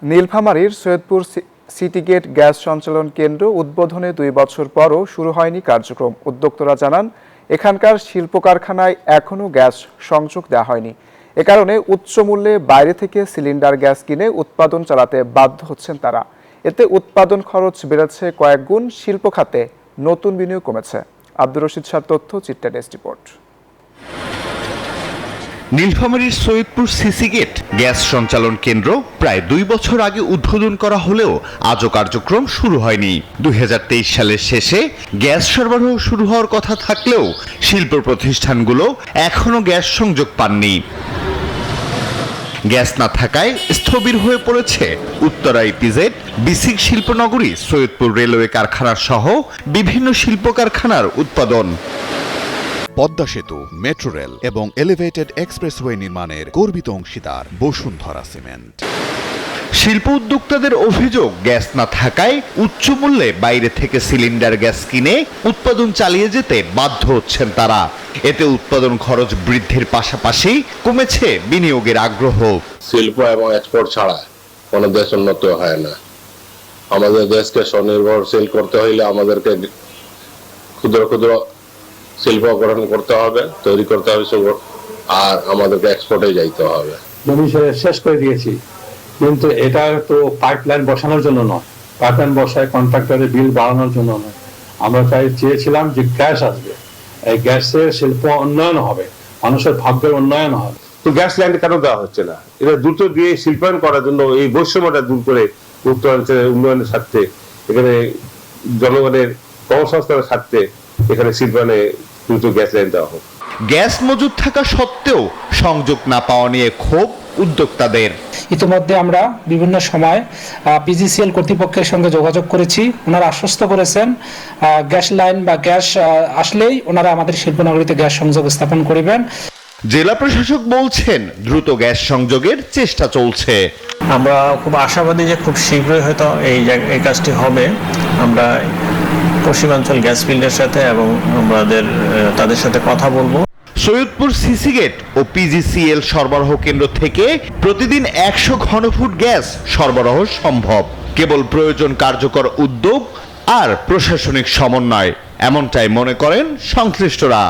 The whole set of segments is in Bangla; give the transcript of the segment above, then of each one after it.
নীলফামারীর সৈয়দপুর সিটি গেট গ্যাস সঞ্চালন কেন্দ্র উদ্বোধনে 2 বছর পরও শুরু হয়নি কার্যক্রম। উদ্যোক্তারা জানান, এখানকার শিল্প কারখানায় এখনও গ্যাস সংযোগ দেওয়া হয়নি। এ কারণে উচ্চ মূল্যে বাইরে থেকে সিলিন্ডার গ্যাস কিনে উৎপাদন চালাতে বাধ্য হচ্ছেন তারা। এতে উৎপাদন খরচ বেড়েছে কয়েক গুণ, শিল্প খাতে নতুন বিনিয়োগ কমেছে। আব্দুর রশিদ শাহর তথ্য, চিত্রা ডেস্ক রিপোর্ট। নীলফামারীর সৈয়দপুর সিসি গেট গ্যাস সঞ্চালন কেন্দ্র প্রায় 2 বছর আগে উদ্বোধন করা হলেও আজও কার্যক্রম শুরু হয়নি। 2023 সালের শেষে গ্যাস সরবরাহ শুরু হওয়ার কথা থাকলেও শিল্প প্রতিষ্ঠানগুলো এখনো গ্যাস সংযোগ পাননি। গ্যাস না থাকায় স্থবির হয়ে পড়েছে উত্তরা ইপিজেড, বিসিক শিল্পনগরী, সৈয়দপুর রেলওয়ে কারখানা সহ বিভিন্ন শিল্প কারখানার উৎপাদন। পদ্মা সেতু, মেট্রো রেল এবং এলিভেটেড এক্সপ্রেসওয়ে নির্মাণের গর্বিত অংশীদার বসুন্ধরা সিমেন্ট। শিল্প উদ্যোক্তাদের অভিযোগ, গ্যাস না থাকায় উচ্চ মূল্যে বাইরে থেকে সিলিন্ডার গ্যাস কিনে উৎপাদন চালিয়ে যেতে বাধ্য হচ্ছেন তারা। এতে উৎপাদন খরচ বৃদ্ধির পাশাপাশি কমেছে বিনিয়োগের আগ্রহ। শিল্প এবং এক্সপোর্ট ছাড়া কোনো দেশ উন্নত হয় না। আমাদের দেশকে স্বনির্ভরশীল করতে হইলে আমাদেরকে ক্ষুদ্র ক্ষুদ্র শিল্প গ্রহণ করতে হবে, তৈরি করতে হবে, আর আমাদেরকে এক্সপোর্টে যাইতে হবে। জমি শেষ করে দিয়েছি, কিন্তু এটা তো পাইপলাইন বসানোর জন্য নয়, পাইপলাইন বসায় কন্ট্রাক্টরের বিল বাড়ানোর জন্য নয়। আমরা তাই চেয়েছিলাম যে গ্যাস আসবে, এই গ্যাসের শিল্প উন্নয়ন হবে, মানুষের ভাগ্যের উন্নয়ন হবে। তো গ্যাস লাইন কেন দেওয়া হচ্ছে না? এটা দ্রুত দিয়ে শিল্পায়ন করার জন্য, এই বৈষম্যটা দূর করে উত্তরাঞ্চলের উন্নয়নের স্বার্থে, এখানে জনগণের কর্মসংস্থানের স্বার্থে এখানে শিল্পায়নে দ্রুত গ্যাস লাইন দেওয়া হোক। গ্যাস মজুদ থাকা সত্ত্বেও সংযোগ না পাওয়া নিয়ে ক্ষোভ উদ্যোক্তাদের। ইতিমধ্যে আমরা বিভিন্ন সময় পিজিসিএল কর্তৃপক্ষের সঙ্গে যোগাযোগ করেছি। ওনারা আশ্বস্ত করেছেন গ্যাস লাইন বা গ্যাস আসলেই ওনারা আমাদের শিল্পনগরীতে গ্যাস সংযোগ স্থাপন করবেন। জেলা প্রশাসক বলছেন, দ্রুত গ্যাস সংযোগের চেষ্টা চলছে। আমরা খুব আশাবাদী যে খুব শীঘ্রই হয়তো এই কাজটি হবে। আমরা পশ্চিমাঞ্চল গ্যাস ফিল্ডের সাথে এবং তাদের সাথে কথা বলবো। সৈয়দপুর সিসি গেট ও পিজিসিএল সরবরাহ কেন্দ্র থেকে প্রতিদিন 100 ঘনফুট গ্যাস সরবরাহ সম্ভব। কেবল প্রয়োজন কার্যকর উদ্যোগ আর প্রশাসনিক সমন্বয়, এমনটাই মনে করেন সংশ্লিষ্টরা।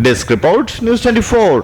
Desk report, news 24।